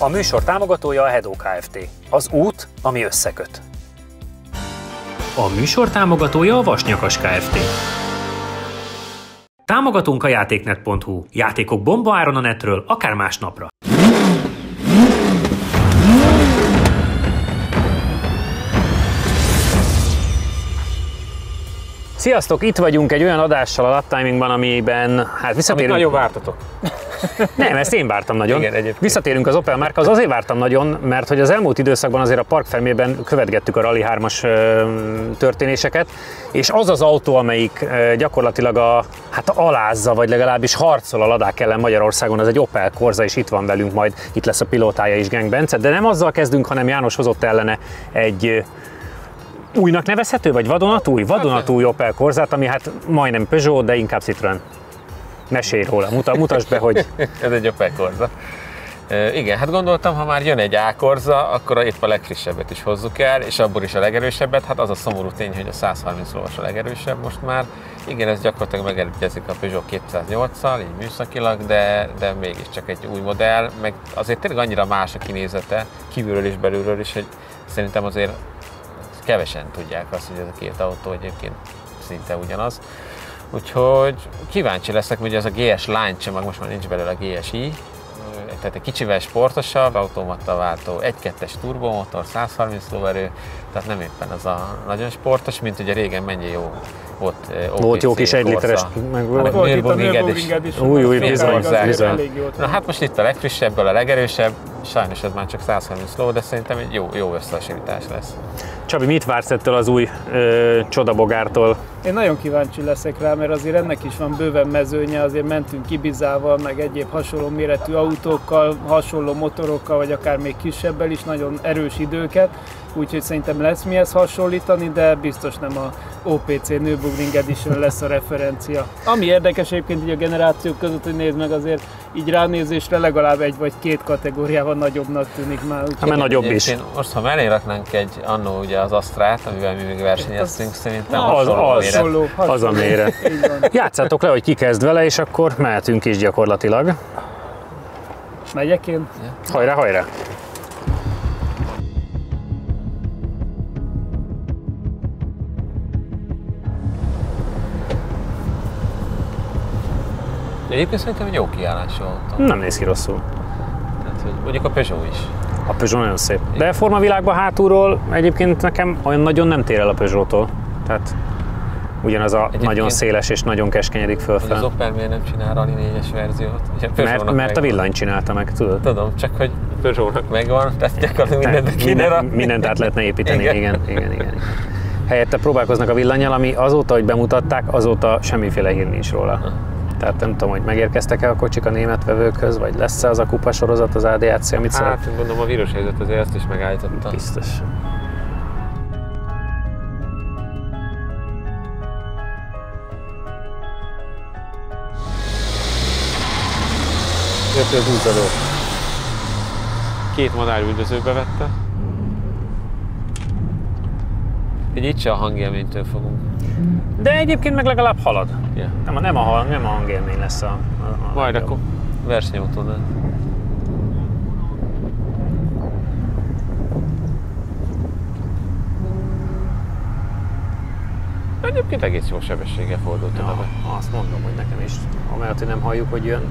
A műsor támogatója a Hedó Kft. Az út, ami összeköt. A műsor támogatója a Vasnyakas Kft. Támogatunk a játéknet.hu. Játékok bombaáron a netről, akár másnapra. Sziasztok! Itt vagyunk egy olyan adással a Laptimingban, amiben hát visszatérünk... Amit nagyon vártatok. Nem, ezt én vártam nagyon. Igen, visszatérünk az Opel márkához, azért vártam nagyon, mert hogy az elmúlt időszakban azért a Parkfelmében követgettük a Rally 3-as történéseket, és az az autó, amelyik gyakorlatilag alázza, vagy legalábbis harcol a ladák ellen Magyarországon, az egy Opel Corsa, és itt van velünk, majd itt lesz a pilótája is, Genk Bence, de nem azzal kezdünk, hanem János hozott ellene egy újnak nevezhető, vagy vadonatúj? Vadonatúj Opel Corsát, ami hát majdnem Peugeot, de inkább Citroën. Mesélj róla, mutasd be, hogy... Ez egy Opel Corsa. Igen, hát gondoltam, ha már jön egy A Corsa, akkor épp a legfrissebbet is hozzuk el, és abból is a legerősebbet. Hát az a szomorú tény, hogy a 130 lovas a legerősebb most már. Igen, ez gyakorlatilag megelőződik a Peugeot 208-szal, így műszakilag, de mégiscsak egy új modell, meg azért tényleg annyira más a kinézete, kívülről és belülről is, hogy szerintem azért kevesen tudják azt, hogy ez a két autó egyébként szinte ugyanaz. Úgyhogy kíváncsi leszek, hogy ez a GS lánycsomag, most már nincs belőle a GSi, tehát egy kicsivel sportosabb, automataváltó, 1.2-es turbomotor, 130 lóerő, tehát nem éppen az a nagyon sportos, mint ugye régen mennyi jó volt jó kis 1 literes, meg volt itt a Nürburgring is. Új, bizony. Na hát most itt a legfrissebből a legerősebb, sajnos ez már csak 130 ló, de szerintem egy jó összehasonlítás lesz. Csabi, mit vársz ettől az új csodabogártól? Én nagyon kíváncsi leszek rá, mert azért ennek is van bőven mezőnye, azért mentünk Ibizával, meg egyéb hasonló méretű autókkal, hasonló motorokkal, vagy akár még kisebbel is, nagyon erős időket, úgyhogy szerintem lesz mihez hasonlítani, de biztos nem a OPC Nürburgring Edition lesz a referencia. Ami érdekes egyébként így a generációk között, hogy nézd meg, azért így ránézésre legalább egy vagy két kategóriával nagyobbnak tűnik már. Mert nagyobb is. Most ha mellé raknánk annó ugye az Astrát, amivel mi még versenyeztünk, szerintem az a méret. Játszátok le, hogy ki kezd vele, és akkor mehetünk is gyakorlatilag. Megyek én? Hajrá, hajrá! Egyébként szerintem egy jó kiállású autó. Nem néz ki rosszul. Tehát, hogy mondjuk a Peugeot is. A Peugeot nagyon szép. De formavilágban hátulról egyébként nekem olyan nagyon nem tér el a Peugeot-tól. Tehát ugyanaz a nagyon széles és nagyon keskenyedik fölfel. Az Opel miért nem csinál Rally 4-es verziót? Mert a villany csinálta meg, tudod? Tudom, csak hogy Peugeotnak megvan, tehát gyakorlatilag mindent kéne rakni. Mindent át lehetne építeni, igen. Helyette próbálkoznak a villannyal, ami azóta, hogy bemutatták, azóta semmiféle hír nincs róla. Tehát nem tudom, hogy megérkeztek-e a kocsik a német vevőkhöz, vagy lesz-e az a kupasorozat, az ADAC, amit szeret? Hát gondolom a vírushelyzet azért ezt is megállította. Biztos. Jött az útadó. 2 madárüldözőbe vette. Így itt se a hangélménytől fogunk. De egyébként meg legalább halad. Yeah. Nem a hangélmény lesz a majd akkor versenyautón. Egyébként egész jó sebességgel fordult oda be. Azt mondom, hogy nekem is. Amellett, hogy nem halljuk, hogy jön.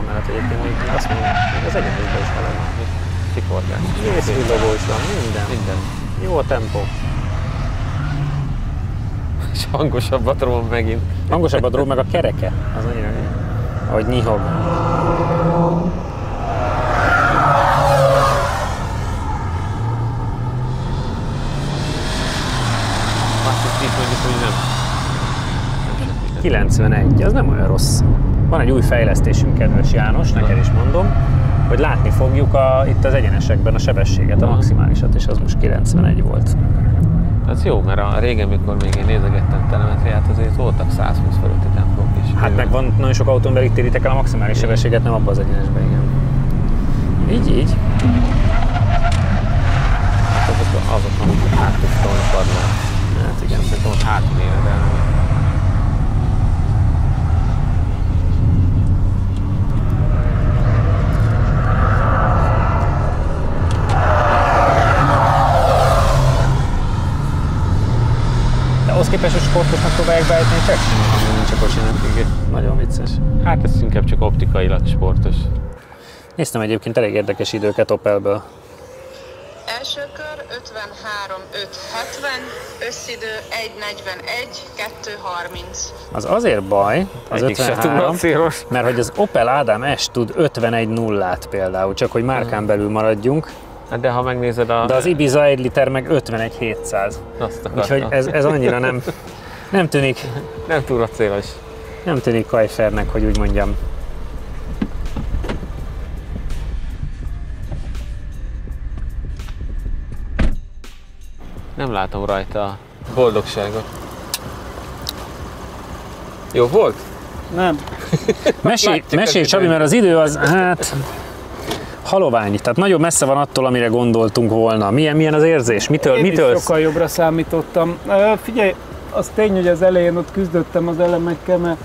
Amellett egyébként még azt mondom, hogy az egyenesben is halad. Szikorgás. Vészvillogó is van, minden. Jó a tempó. És hangosabb a drón megint. Hangosabb a drón, meg a kereke. Az annyira, ahogy nyihog. Azt is mondjuk, hogy nem. 91, az nem olyan rossz. Van egy új fejlesztésünk, kedves János, neked is mondom, hogy látni fogjuk itt az egyenesekben a sebességet, a maximálisat, és az most 91 volt. Ez jó, mert a régen, mikor még én nézegettem telemetriát, azért voltak 120 fölötti tempók is. Hát meg van nagyon sok autón, itt éritek el a maximális sebességet, nem abban az egyenesben, igen. Így. Azok, amik hátul padlán. Hát igen, szerintem ott hátul éred el. képest, hogy sportosnak próbálják beállítani, csak nincs a kocsinak. Nagyon vicces. Hát ez inkább csak optikailag sportos. Néztem egyébként elég érdekes időket Opelből. Első kör 53-5-70, összidő 1:41-2:30. Az azért baj, az Egyik se 53, célos. mert hogy az Opel Adam S tud 51.0-át például, csak hogy márkán belül maradjunk. Hát de ha megnézed a... De az Ibiza 1 liter meg 51.700. Úgyhogy ez annyira nem tűnik. Nem túl célos. Nem tűnik Kajfernek, hogy úgy mondjam. Nem látom rajta a boldogságot. Jó volt? Nem. Mesélj Csabi, mert az idő az, hát... halovány, tehát nagyon messze van attól, amire gondoltunk volna. Milyen az érzés? Mitől? Én is sokkal jobbra számítottam. Figyelj, az tény, hogy az elején ott küzdöttem az elemekkel, mert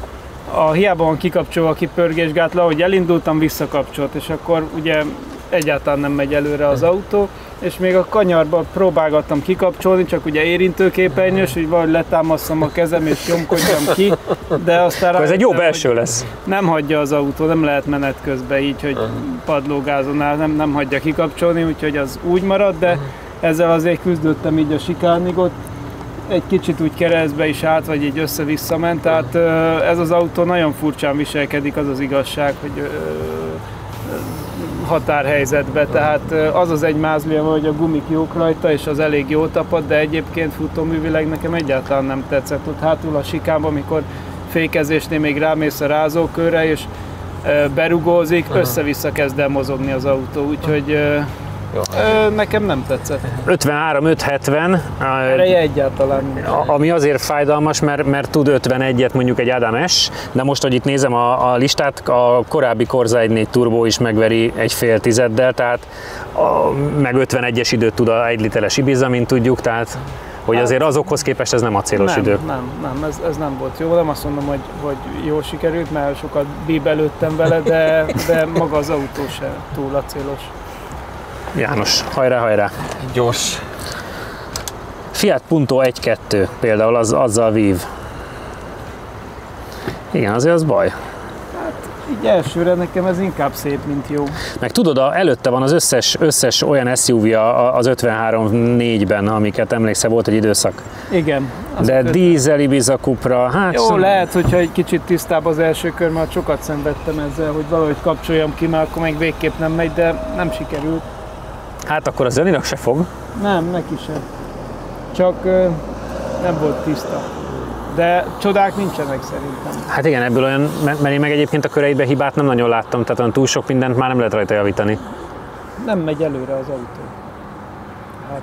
hiába van kikapcsolva a kipörgésgátló, ahogy elindultam, visszakapcsolt, és akkor ugye egyáltalán nem megy előre az autó, és még a kanyarban próbálgattam kikapcsolni, csak ugye érintőképernyős, hogy valahogy letámasszam a kezem és nyomkodjam ki, de aztán ez egy jó belső lesz. Nem hagyja az autó, nem lehet menet közben így, hogy padlógázonál nem hagyja kikapcsolni, úgyhogy az úgy marad, de ezzel azért küzdöttem így a sikánig, ott egy kicsit úgy keresztbe is állt, vagy így össze-vissza ment, tehát ez az autó nagyon furcsán viselkedik, az az igazság, hogy határhelyzetbe, tehát az az egy mázlia, hogy a gumik jók rajta, és az elég jó tapad, de egyébként futóművileg nekem egyáltalán nem tetszett. Ott hátul a sikánban, amikor fékezésnél még rámész a rázókörre, és berugózik, össze-vissza kezd el mozogni az autó, úgyhogy nekem nem tetszett. 53-570, ereje egyáltalán. Ami azért fájdalmas, mert tud 51-et mondjuk egy Adam S, de most, hogy itt nézem a listát, a korábbi Corsa 1.4 Turbo is megveri egy fél tizeddel, tehát meg 51-es időt tud a 1 literes Ibiza, mint tudjuk, tehát hogy azért azokhoz képest ez nem acélos idő. Nem, ez nem volt jó. Nem azt mondom, hogy jól sikerült, mert sokat bíbelődtem vele, de maga az autó se túl acélos. János, hajrá! Gyors. Fiat Punto 1.2 például azzal vív. Igen, azért az baj. Hát így elsőre nekem ez inkább szép, mint jó. Meg tudod, előtte van az összes olyan SUV az 53-4-ben, amiket emlékszel, volt egy időszak. Igen. De dízel Ibiza Cupra, hát... Jó, lehet, hogyha egy kicsit tisztább az első kör, mert sokat szenvedtem ezzel, hogy valahogy kapcsoljam ki, mert akkor meg végképp nem megy, de nem sikerült. Hát akkor az Janinak se fog. Nem, neki sem. Csak nem volt tiszta. De csodák nincsenek szerintem. Hát igen, ebből olyan, mert én meg egyébként a köreiben hibát nem nagyon láttam, tehát olyan túl sok mindent már nem lehet rajta javítani. Nem megy előre az autó. Hát.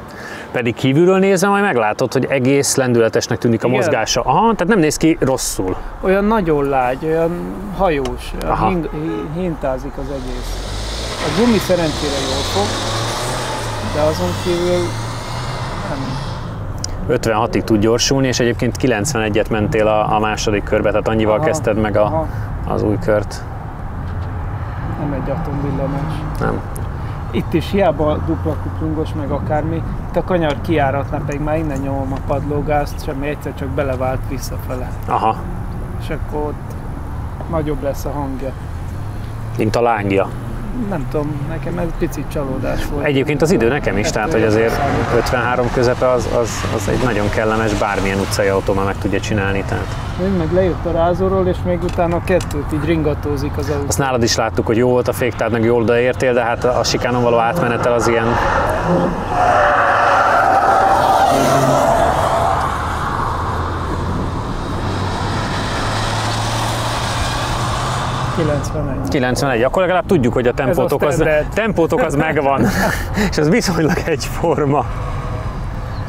Pedig kívülről nézve majd meglátod, hogy egész lendületesnek tűnik a mozgása. Aha, tehát nem néz ki rosszul. Olyan nagyon lágy, olyan hajós, hintázik az egész. A gumi szerencsére jól fog, de azon kívül nem. 56-ig tud gyorsulni, és egyébként 91-et mentél a második körbe, tehát annyival kezdted meg az új kört. Nem egy atomvillanás. Nem. Itt is hiába dupla kuplungos, meg akármi, itt a kanyar kijáratná, pedig már innen nyomom a padlógázt, semmi, egyszer csak belevált visszafele. Aha. És akkor ott nagyobb lesz a hangja. Mint a lángja. Nem tudom, nekem ez picit csalódás volt. Egyébként az idő nekem is, tehát hogy azért 53 közepe az egy nagyon kellemes, bármilyen utcai autó már meg tudja csinálni. Tehát. Meg lejött a rázóról, és még utána a kettőt így ringatózik az autó. Azt nálad is láttuk, hogy jó volt a fék, tehát meg jól odaértél, de hát a sikánon való átmenetel az ilyen... ...91. 91, akkor legalább tudjuk, hogy a tempótok az megvan, és az viszonylag egyforma.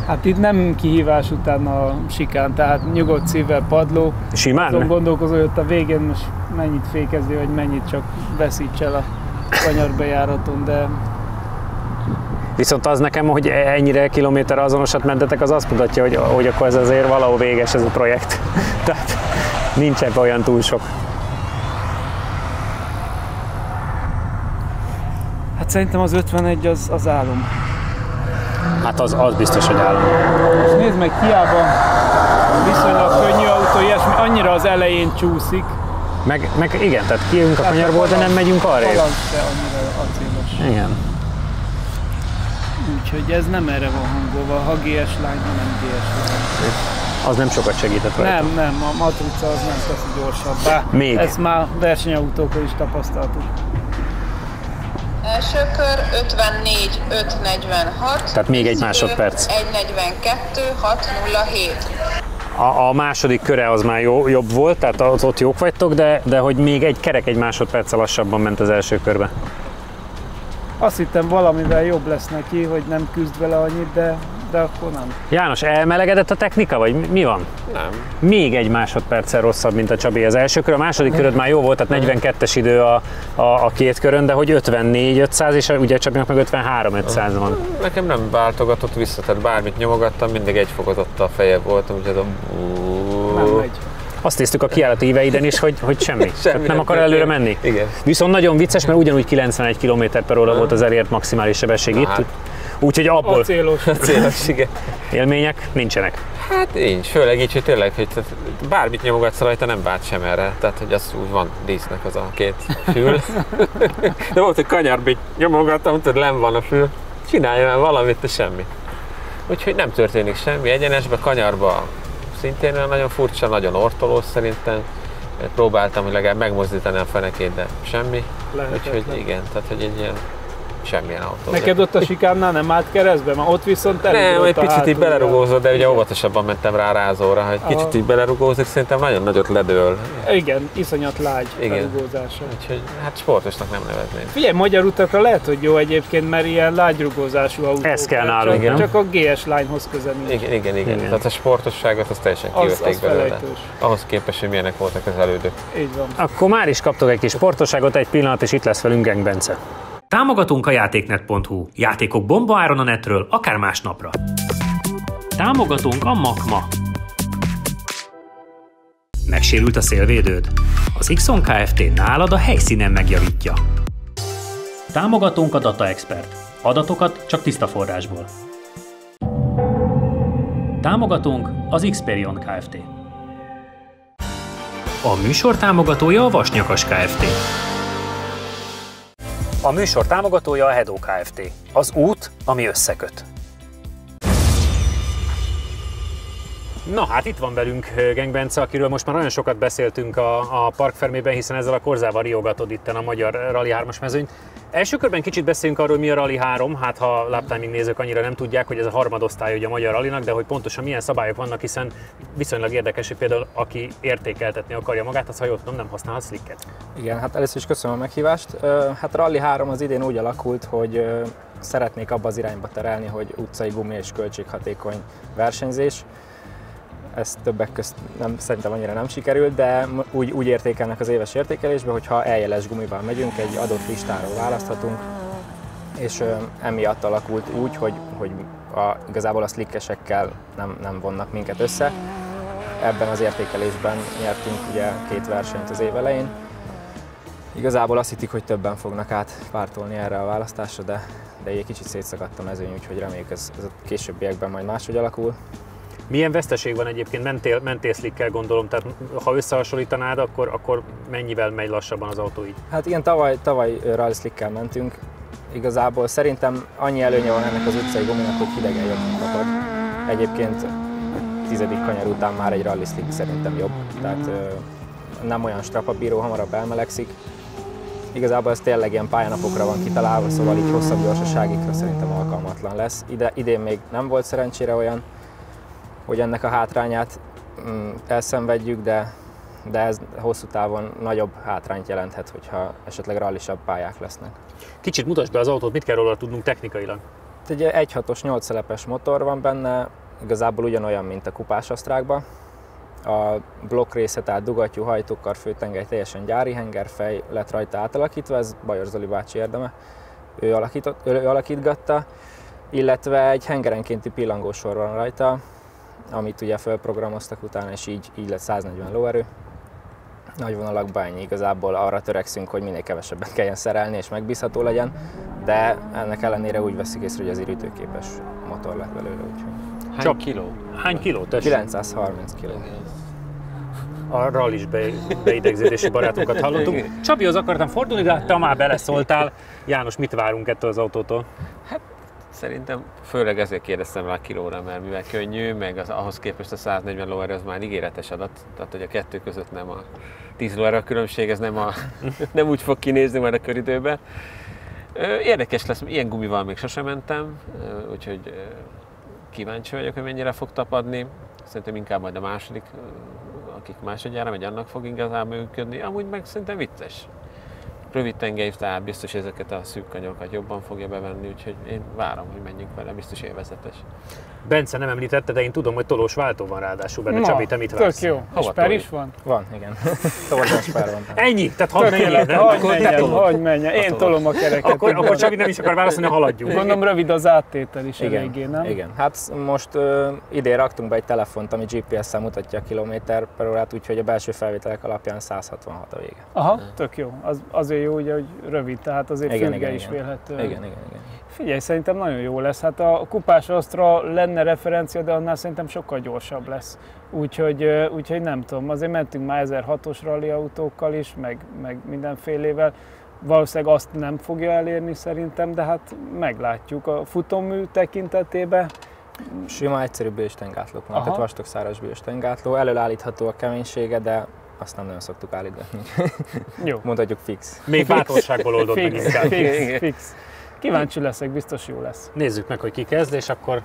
Hát itt nem kihívás után a sikán, tehát nyugodt szívvel padló. Simán? Azon gondolkozol, hogy ott a végén most mennyit fékezni, vagy mennyit csak veszíts el a kanyarbejáraton, de... Viszont az nekem, hogy ennyire kilométerre azonosat mentetek, az azt mutatja, hogy akkor ez azért valahol véges ez a projekt. Tehát nincs ebben olyan túl sok. Hát szerintem az 51 az álom. Hát az biztos, hogy álom. És nézd meg, hiába Viszonylag könnyű autó, ilyesmi, annyira az elején csúszik. Meg igen, tehát kijövünk a kanyarból, de nem megyünk arrébb. Balansz se annyira acélos. Igen. Úgyhogy ez nem erre van hangolva, ha GS Line, hanem GS Line. Az nem sokat segített rajta. Nem, a matrica az nem teszi gyorsabbá. Még. Ezt már versenyautókon is tapasztaltuk. Első kör 54, 546. Tehát még egy másodperc. 142, 607. A második köre az már jobb volt, tehát ott jók vagytok, de hogy még egy másodperccel lassabban ment az első körbe. Azt hittem valamivel jobb lesz neki, hogy nem küzd vele annyit, de akkor nem. János, elmelegedett a technika, vagy mi van? Nem. Még egy másodperccel rosszabb, mint a Csabi az első kör. A második köröd már jó volt, tehát 42-es idő a két körön, de hogy 54-500, és ugye Csabinak meg 53-500 van. Nekem nem váltogatott vissza, tehát bármit nyomogattam, mindig egy fokozattal feljebb voltam, úgyhogy ez a... Nem megy. Azt néztük a kiállati íveiden is, hogy semmi. Semmi nem akar előre menni. Igen. Viszont nagyon vicces, mert ugyanúgy 91 km/h volt az elért maximális sebesség itt. Hát. Úgyhogy abból Célos, igen. élmények nincsenek. Hát nincs, főleg így, hogy tényleg, hogy bármit nyomogatsz rajta, nem vált sem erre. Tehát, hogy az úgy van dísznek az a két fül. De volt, hogy kanyarba nyomogattam, tudod, len van a fül. Csinálja már valamit, de semmi. Úgyhogy nem történik semmi. Egyenesbe, kanyarba szintén nagyon furcsa, nagyon ortolós szerintem. Próbáltam, hogy legalább megmozdítani a fenekét, de semmi. Úgyhogy igen, tehát hogy egy ilyen semmilyen autó. Neked ott a sikánnál nem állt keresztbe? Mert ott viszont nem, egy picit így belerugózott, de ugye igen. óvatosabban mentem rá a rázóra, hogy kicsit így belerugózik, szerintem nagyon nagyot ledől. Igen, iszonyat lágy Igen. berugózása. Úgyhogy hát sportosnak nem nevezném. Figyelj, magyar utakra lehet, hogy jó egyébként, mert ilyen lágyrugózású autó. Ez kell nálunk, csak, nem? csak a GS Line-hoz közel nincs. Igen. Tehát a sportosságot azt teljesen kivették Az belőle. felejtős. Ahhoz képest, hogy milyenek voltak az elődök. Így van. Akkor már is kaptok egy kis sportosságot, egy pillanat, és itt lesz velünk Genk Bence. Támogatunk a játéknet.hu. Játékok bombaáron a netről, akár másnapra. Támogatunk a Makma. Megsérült a szélvédőd? Az Xon Kft. Nálad a helyszínen megjavítja. Támogatunk a Data Expert. Adatokat csak tiszta forrásból. Támogatunk az Xperion Kft. A műsor támogatója a Vasnyakas Kft. A műsor támogatója a Hedó Kft. Az út, ami összeköt. Na hát itt van velünk Genk Bence, akiről most már nagyon sokat beszéltünk a Parkfermében, hiszen ezzel a korzával riogatod itten a magyar Rally 3-as mezőnyt. Első körben kicsit beszélünk arról, hogy mi a Rally 3, hát ha laptiming nézők annyira nem tudják, hogy ez a harmadosztály ugye a magyar rallynak, de hogy pontosan milyen szabályok vannak, hiszen viszonylag érdekes, hogy például aki értékeltetni akarja magát, az, ha jól tudom, nem használhat slicket. Igen, hát először is köszönöm a meghívást. Hát Rally 3 az idén úgy alakult, hogy szeretnék abba az irányba terelni, hogy utcai gumi és költséghatékony versenyzés. Ez többek közt szerintem annyira nem sikerült, de úgy értékelnek az éves értékelésbe, hogy ha eljeles gumival megyünk, egy adott listáról választhatunk, és emiatt alakult úgy, hogy igazából a slickesekkel nem vonnak minket össze. Ebben az értékelésben nyertünk ugye 2 versenyt az év elején. Igazából azt hittik, hogy többen fognak átpártolni erre a választásra, de egy kicsit szétszakadt a mezőny, úgyhogy reméljük ez a későbbiekben majd máshogy alakul. Milyen veszteség van egyébként? Mentél slickkel, gondolom, tehát ha összehasonlítanád, akkor mennyivel megy lassabban az autó így? Hát igen, tavaly rally slickkel mentünk. Igazából szerintem annyi előnye van ennek az utcai guminak, hogy hidegen jobban kapad. Egyébként 10. kanyar után már egy rally slick szerintem jobb, tehát nem olyan strapabíró, hamarabb elmelegszik. Igazából ez tényleg ilyen pályanapokra van kitalálva, szóval így hosszabb gyorsaságikra szerintem alkalmatlan lesz. Idén még nem volt szerencsére olyan, hogy ennek a hátrányát elszenvedjük, de ez hosszú távon nagyobb hátrányt jelenthet, hogyha esetleg rallisabb pályák lesznek. Kicsit mutasd be az autót, mit kell róla tudnunk technikailag? Egy 1.6-os 8 szelepes motor van benne, igazából ugyanolyan, mint a kupás Asztrákban. A blokk része, tehát dugattyú, hajtókar, főtengely teljesen gyári hengerfej lett rajta átalakítva, ez Bajor Zoli bácsi érdeme, ő alakítgatta, illetve egy hengerenkénti pillangósor van rajta, amit ugye felprogramoztak utána, és így lett 140 lóerő. Nagy vonalakban ennyi, igazából arra törekszünk, hogy minél kevesebbet kelljen szerelni és megbízható legyen, de ennek ellenére úgy veszik észre, hogy az ütőképes motor lett belőle. Úgyhogy. Hány kiló? Hány kiló? 930 kg. A rallis beidegződési barátunkat hallottunk. Csabihoz akartam fordulni, de te már beleszóltál. János, mit várunk ettől az autótól? Hát szerintem főleg ezért kérdeztem rá a kilóra, mert mivel könnyű, meg ahhoz képest a 140 lóerő az már ígéretes adat, tehát hogy a kettő között nem a 10 lóerő a különbség, ez nem úgy fog kinézni majd a köridőben. Érdekes lesz, ilyen gumival még sosem mentem, úgyhogy kíváncsi vagyok, hogy mennyire fog tapadni. Szerintem inkább majd a második, akik másodjára megy, annak fog igazán működni. Amúgy meg szerintem vicces. Rövid tengely, tehát biztos ezeket a szűk kanyarokat jobban fogja bevenni, úgyhogy én várom, hogy menjünk vele, biztos élvezetes. Bence nem említette, de én tudom, hogy tolós váltó van ráadásul benne. Csabi, te mit vársz? Tök jó. És per is van? Van, igen. Továbbás per van. Ennyi? Tehát hadd menjen. Én tolom a kereket. Akkor Csabi nem is akar válaszolni, haladjunk. Gondolom rövid az áttétel is eléggé, nem? Igen. Hát most idén raktunk be egy telefont, ami GPS-szel mutatja a km/h, úgyhogy a belső felvételek alapján 166 a vége. Aha, tök jó. Azért jó, ugye, hogy rövid, tehát azért függe is vélhető. Igen. Figyelj, szerintem nagyon jó lesz. Hát a kupás Astra lenne referencia, de annál szerintem sokkal gyorsabb lesz. Úgyhogy nem tudom, azért mentünk már 1006-os rally autókkal is, meg mindenfélével. Valószínűleg azt nem fogja elérni szerintem, de hát meglátjuk. A futómű tekintetében. Sima, egyszerű bőstengátlók van, tehát vastagszáras bőstengátló. Előállítható a keménysége, de azt nem nagyon szoktuk állítani. Jó. Mondhatjuk fix. Még bátorságból oldott meg inkább. Fix. Kíváncsi leszek, biztos jó lesz. Nézzük meg, hogy ki kezd, és akkor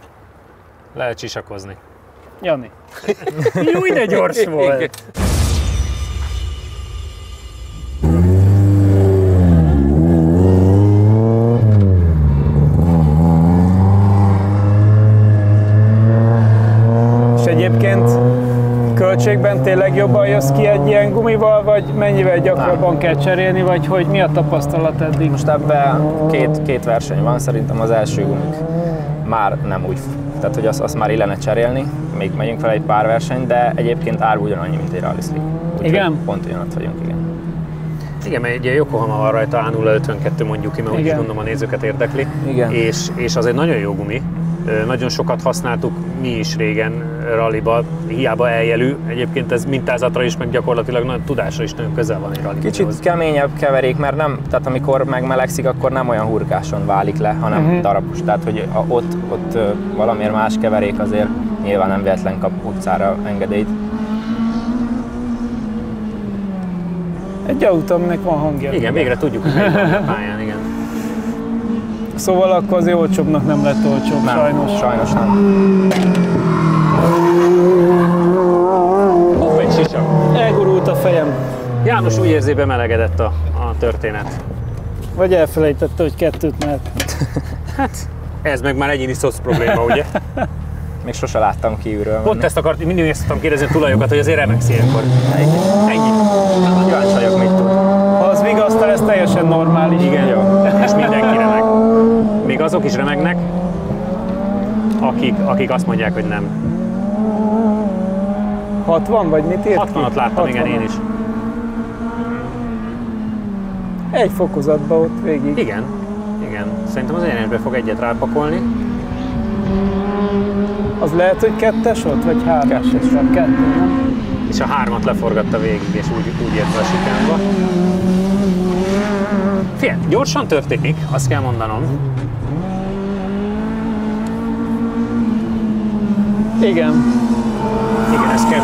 lehet csisakozni. Jani. Jó, de gyors volt! És egyébként költségben tényleg jobban jössz ki egy ilyen gumival, vagy mennyivel gyakrabban kell cserélni, vagy hogy mi a tapasztalat eddig? Most ebben két verseny van, szerintem az első gumik már nem úgy, tehát hogy azt már illene cserélni, még megyünk fel egy pár verseny, de egyébként ár ugyanannyi, mint egy Rally Slick. Igen? Pont ugyanott vagyunk, igen. Igen, mert egy Yokohama van rajta, A052 mondjuk ki, mert úgy is gondolom a nézőket érdekli. Igen. És az egy nagyon jó gumi. Nagyon sokat használtuk mi is régen ralliba, hiába eljelű. Egyébként ez mintázatra is, meg gyakorlatilag nagy tudásra is nagyon közel van egy rallihoz. Kicsit keményebb keverék, mert nem, tehát amikor megmelegszik, akkor nem olyan hurkáson válik le, hanem darabos. Tehát, hogy ott valamiért más keverék azért nyilván nem véletlen kap utcára engedélyt. Egy autó, aminek van hangja. Igen, végre tudjuk, hogy melyik van a pályán, igen. Szóval akkor az olcsóbbnak nem lett olcsóbb, Nem, sajnos nem. Hopp, egy sisak. Elgurult a fejem. János úgy érzi, bemelegedett a történet. Vagy elfelejtette, hogy kettőt mert. Hát, ez meg már egyéni szoc probléma, ugye? Még sose láttam kívülről. Pont ezt mindig ezt szoktam kérdezni a tulajokat, hogy azért remegsz ilyenkor. Ennyi. Kíváncsi vagyok, mit tud. Ha az vigasztal, ez teljesen normális. Igen, jó. És mindenki remeg. Még azok is remegnek, akik azt mondják, hogy nem. 60 vagy mit írt? 60-at láttam, igen, én is. Egy fokozatba ott végig. Igen. Szerintem az egyenesbe fog egyet rápakolni. Az lehet, hogy kettes ott, vagy hármas? Kettő, nem? És a 3-at leforgatta végig, és úgy ért a sikánba. Figyelj, gyorsan történik, azt kell mondanom. Igen, ez 2.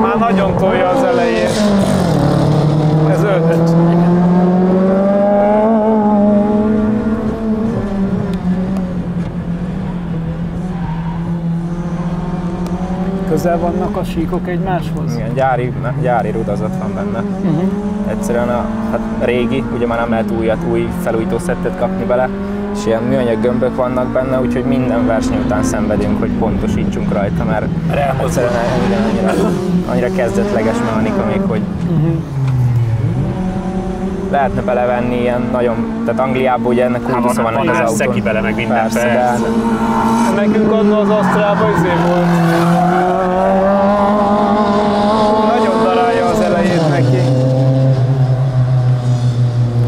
már nagyon tolja az elején. Ez 5. Közel vannak a síkok egymáshoz? Igen, gyári rudazat van benne. Egyszerűen hát régi, ugye már nem lehet új felújító szettet kapni bele, és ilyen műanyag gömbök vannak benne, úgyhogy minden verseny után szenvedünk, hogy pontosítsunk rajta, mert egyszerűen annyira kezdetleges mechanika még, hogy lehetne belevenni ilyen nagyon, tehát Angliában ugye ennek kultusza van az autón. Szeki bele, meg minden. Persze. Nekünk annól az Asztrában volt. Nagyon darálja az elejét neki.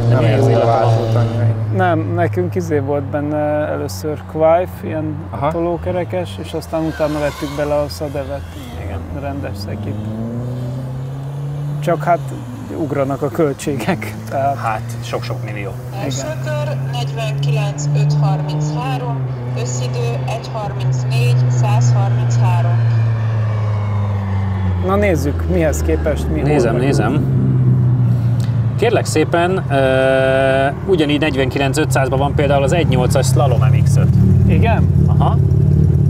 Nem érzi a váltót annyira. Nem, nekünk volt benne először Quife, ilyen tolókerekes, és aztán utána vettük bele a Sadevet, igen, rendes szekit. Csak hát ugranak a költségek. Tehát... Hát sok-sok millió. Első kör 49,533, összidő 1:34, 133. Na nézzük, mihez képest mi. Nézem. Kérlek szépen, ugyanígy 49.500-ban van például az 1.8-as Slalom MX-5. Igen? Aha.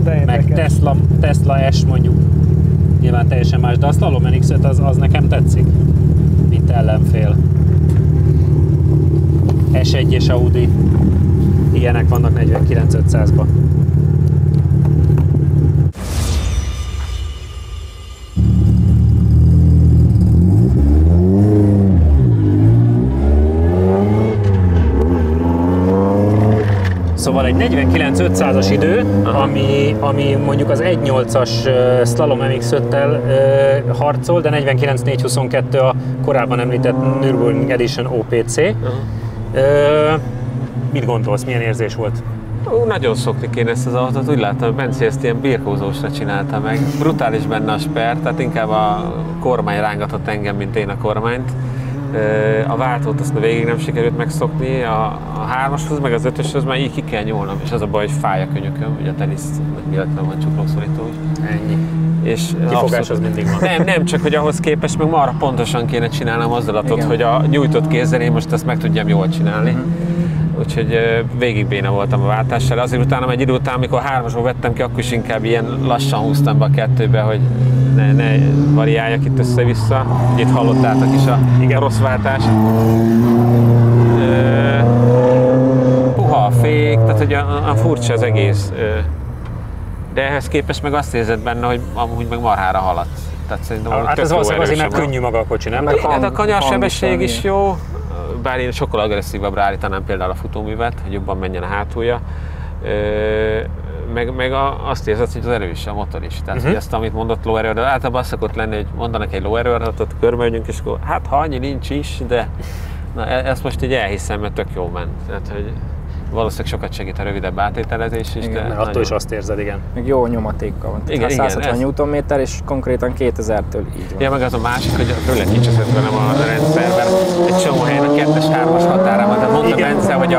De érdekes. Meg Tesla S mondjuk. Nyilván teljesen más, de a Slalom MX-5 az nekem tetszik, mint ellenfél. S1 és Audi. Ilyenek vannak 49.500-ban. Szóval egy 49.500-as idő, ami mondjuk az 1.8-as Slalom MX-5-tel harcol, de 49.422 a korábban említett Nürburgring Edition OPC. Mit gondolsz, milyen érzés volt? Nagyon szokni kéne ezt az autót, úgy láttam, hogy Bence ezt ilyen birkózósra csinálta meg. Brutális benne a sper, tehát inkább a kormány rángatott engem, mint én a kormányt. A váltót azt végig nem sikerült megszokni, a 3-ashoz meg az 5-öshöz már így ki kell nyúlnom, és az a baj, hogy fáj a könyököm, ugye a tenisznek véletlenül van csuklószorító is. Ennyi. És kifogás az mindig van. Nem, csak hogy ahhoz képest meg marha pontosan kéne csinálnom mozdulatot, hogy a nyújtott kézzel én most ezt meg tudjam jól csinálni. Úgyhogy végig béna voltam a váltással. Azért utána egy idő után, amikor 3-asból vettem ki, akkor is inkább ilyen lassan húztam be a 2-be, hogy ne variáljak itt össze-vissza. Ugye itt hallottátok is a rossz váltást. Puha a fék, tehát hogy a furcsa az egész. De ehhez képest meg azt érzed benne, hogy amúgy meg marhára haladsz. Tehát szerintem hát ez valószínűleg azért, mert könnyű maga a kocsi, nem? Hát a kanyarsebesség is jó, bár én sokkal agresszívabbra állítanám például a futóművet, hogy jobban menjen a hátulja. Meg azt érzed, hogy az erő is, a motor is. Tehát hogy ezt, amit mondott low error, de általában az szokott lenni, hogy mondanak egy low error-adatot, körbeüljünk, és akkor hát ha annyi nincs is, de na, ezt most így elhiszem, mert tök jó ment. Tehát, hogy valószínűleg sokat segít a rövidebb átételezés is, igen, de attól is azt érzed, igen. Meg jó nyomatékkal van. Igen, 160 Nm és konkrétan 2000-től így van. Ja, meg az a másik, hogy főleg kicseszett velem a rendszer, mert egy csomó helyen a 2-3-as határában, tehát mondta Bence, hogy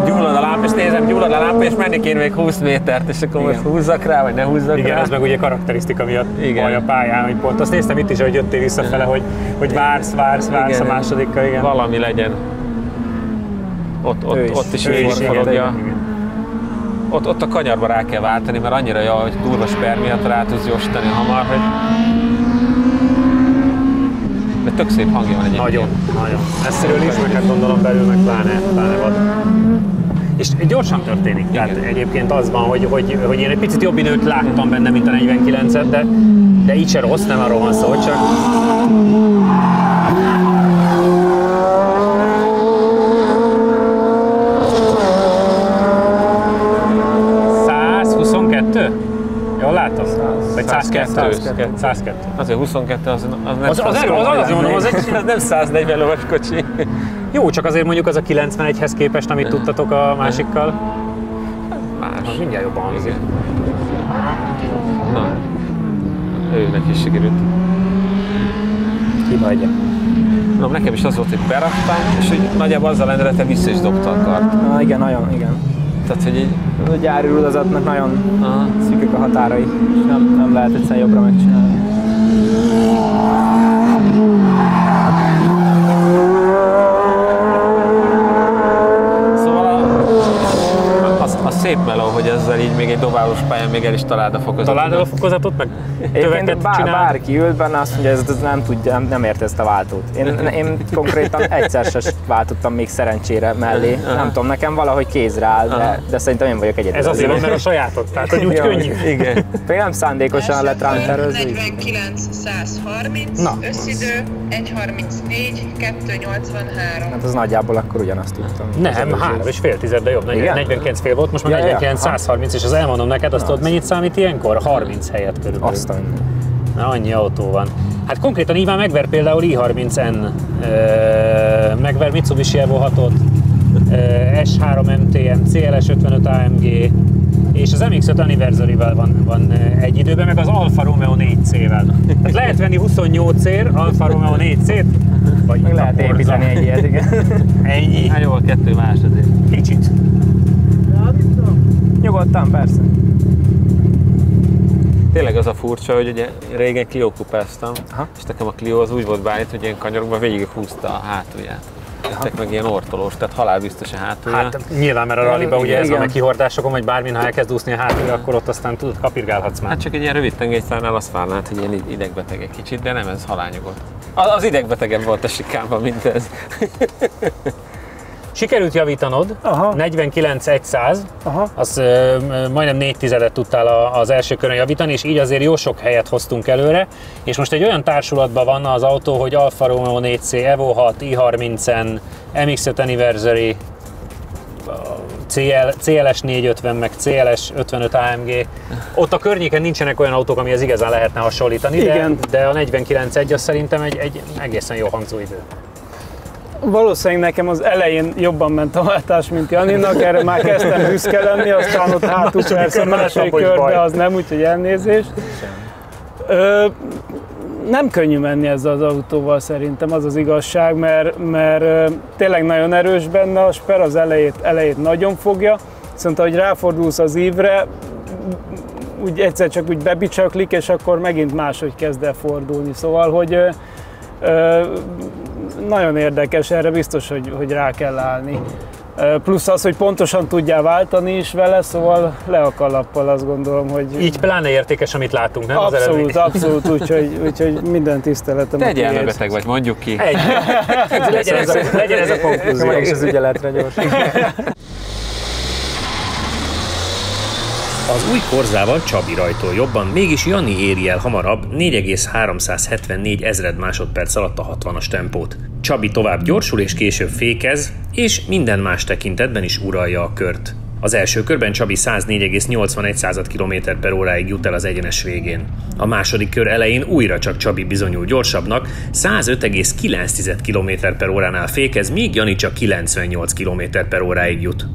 gyullad a lámpa, és nézem, gyullad a lámpa, és menni kéne még 20 métert, és akkor most húzzak rá, vagy ne húzzak rá. Igen, ez meg ugye karakterisztika miatt baj a pályán, hogy pont azt néztem itt is, hogy jöttél visszafele, hogy vársz a másodikkal, igen. Valami legyen. Ott is végigforogja. Ott a kanyarba rá kell váltani, mert annyira jó, hogy durva sper miatt rá tudsz jósítani hamar, hogy... De tök szép hangja van egyébként. Nagyon. Messziről is, meg hát gondolom belül meg pláne vad. És gyorsan történik. Tehát egyébként az van, hogy én egy picit jobb időt láttam benne, mint a 49-et, de így se rossz, nem arról van szó, csak... 122? Jól látom? Vagy 102? 102. Azért 22 az nem az mondom, az nem 140 lovas kocsi. Jó, csak azért mondjuk az a 91-hez képest, amit tudtatok a másikkal. Más. Mindjárt jobban hangzik. Na, őnek is sikerült. Kihagyja. Na, nekem is az volt, hogy beraktam, és hogy nagyjából azzal lendületem vissza is dobta a kart. Igen, nagyon, igen. Tehát, hogy így... A gyári rullazatnak nagyon szűkök a határai, és nem lehet egyszerűen jobbra megcsinálni. A szép meló, hogy ezzel így még egy dobálós pályán még el is találd a fokozatot. Találd a fokozatot, meg töveket csinál? Bárki ült benne, azt mondja, ez nem tudja, nem érte ezt a váltót. Én konkrétan egyszer sem váltottam még szerencsére mellé. Nem tudom, nekem valahogy kézre áll, de szerintem én vagyok egyedül. Ez azért van, mert a sajátot, tehát hogy úgy könnyű. Igen. Nem szándékosan lett rám tervezni. 49-130, összidő 1:34, 2:83. Hát az nagyjából akkor ugyanazt tudtam. Nem, 3,5, de jobb. 49,5 volt, most már 49-130, és az elmondom neked, azt tudod mennyit számít ilyenkor? 30 helyet körülbelül. Aztán. Na, annyi autó van. Hát konkrétan Iván megver például i30N, megver Mitsubishi Evo 6-ot, S3 MTM, CLS 55 AMG, és az MX-5 Anniversary-vel van egy időben, meg az Alfa Romeo 4C-vel. Tehát lehet venni 28-ért Alfa Romeo 4C-t, vagy Meg lehet építeni egy ilyet, igen. Ennyi. Hát jó, a 2 más azért. Kicsit. Nyugodtan, persze. Tényleg az a furcsa, hogy ugye régen Clio kupáztam, Aha. és nekem a Clio az úgy volt beállít, hogy ilyen kanyarokban végig húzta a hátulját. Jöttek meg ilyen ortolós, tehát halálbiztos a hátulja. Hát nyilván, mert a rallyban ugye ez Igen. van a kihordásokon, vagy bármin, ha elkezd úszni a hátulja, akkor ott aztán tudod, kapirgálhatsz már. Hát csak egy ilyen rövid tengelyszállnál azt várnád, hogy ilyen idegbeteg egy kicsit, de nem, ez halálnyugodt. Az idegbetegebb volt a sikánban, mint ez. Sikerült javítanod, Aha. 49-100, Aha. az majdnem 4 tudtál az első körön javítani, és így azért jó sok helyet hoztunk előre, és most egy olyan társulatban van az autó, hogy Alfa Romeo 4C, Evo 6, i30-en, MX-5 Anniversary, CLS 450, meg CLS 55 AMG. Ott a környéken nincsenek olyan autók, amihez igazán lehetne hasonlítani, de a 49-1 az szerintem egy egészen jó hangzó idő. Valószínűleg nekem az elején jobban ment a váltás, mint Janinak, erre már kezdtem büszke lenni, aztán ott hátul persze a második körbe az nem, úgyhogy elnézést. Nem könnyű menni ezzel az autóval szerintem, az az igazság, mert tényleg nagyon erős benne a sper, az elejét nagyon fogja, viszont ahogy ráfordulsz az ívre, úgy egyszer csak úgy bebicsaklik, és akkor megint máshogy kezd el fordulni, szóval, hogy nagyon érdekes, erre biztos, hogy rá kell állni. Plusz az, hogy pontosan tudjál váltani is vele, szóval le a kalappal, azt gondolom, hogy... Így pláne értékes, amit látunk, nem? Abszolút, úgyhogy minden tiszteletem. Te elmebeteg vagy, mondjuk ki. Legyen ez a konklúzió. Meg is az ügyeletre gyorsan. Az új Corzával Csabi rajtól jobban, mégis Jani éri el hamarabb 4,374 ezred másodperc alatt a 60-as tempót. Csabi tovább gyorsul és később fékez, és minden más tekintetben is uralja a kört. Az első körben Csabi 104,81 km/h jut el az egyenes végén. A második kör elején újra csak Csabi bizonyul gyorsabbnak, 105,9 km/h-nál fékez, míg Jani csak 98 km/h jut.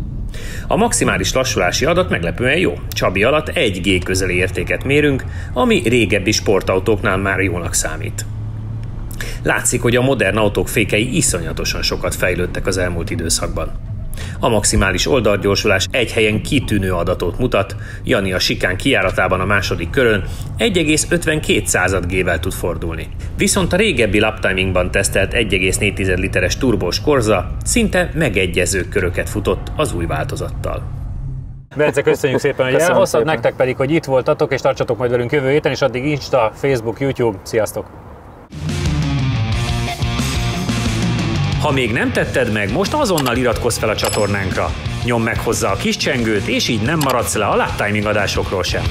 A maximális lassulási adat meglepően jó. Csabi alatt 1G közeli értéket mérünk, ami régebbi sportautóknál már jónak számít. Látszik, hogy a modern autók fékei iszonyatosan sokat fejlődtek az elmúlt időszakban. A maximális oldalgyorsulás egy helyen kitűnő adatot mutat, Jani a sikán kijáratában a második körön 1,52 G-vel tud fordulni. Viszont a régebbi laptimingban tesztelt 1,4 literes turbós Corza szinte megegyező köröket futott az új változattal. Bence, köszönjük szépen, hogy elhoztad, nektek pedig, hogy itt voltatok, és tartsatok majd velünk jövő héten, és addig Insta, Facebook, YouTube, sziasztok! Ha még nem tetted meg, most azonnal iratkozz fel a csatornánkra. Nyomd meg hozzá a kis csengőt, és így nem maradsz le a Lap Timing adásokról sem.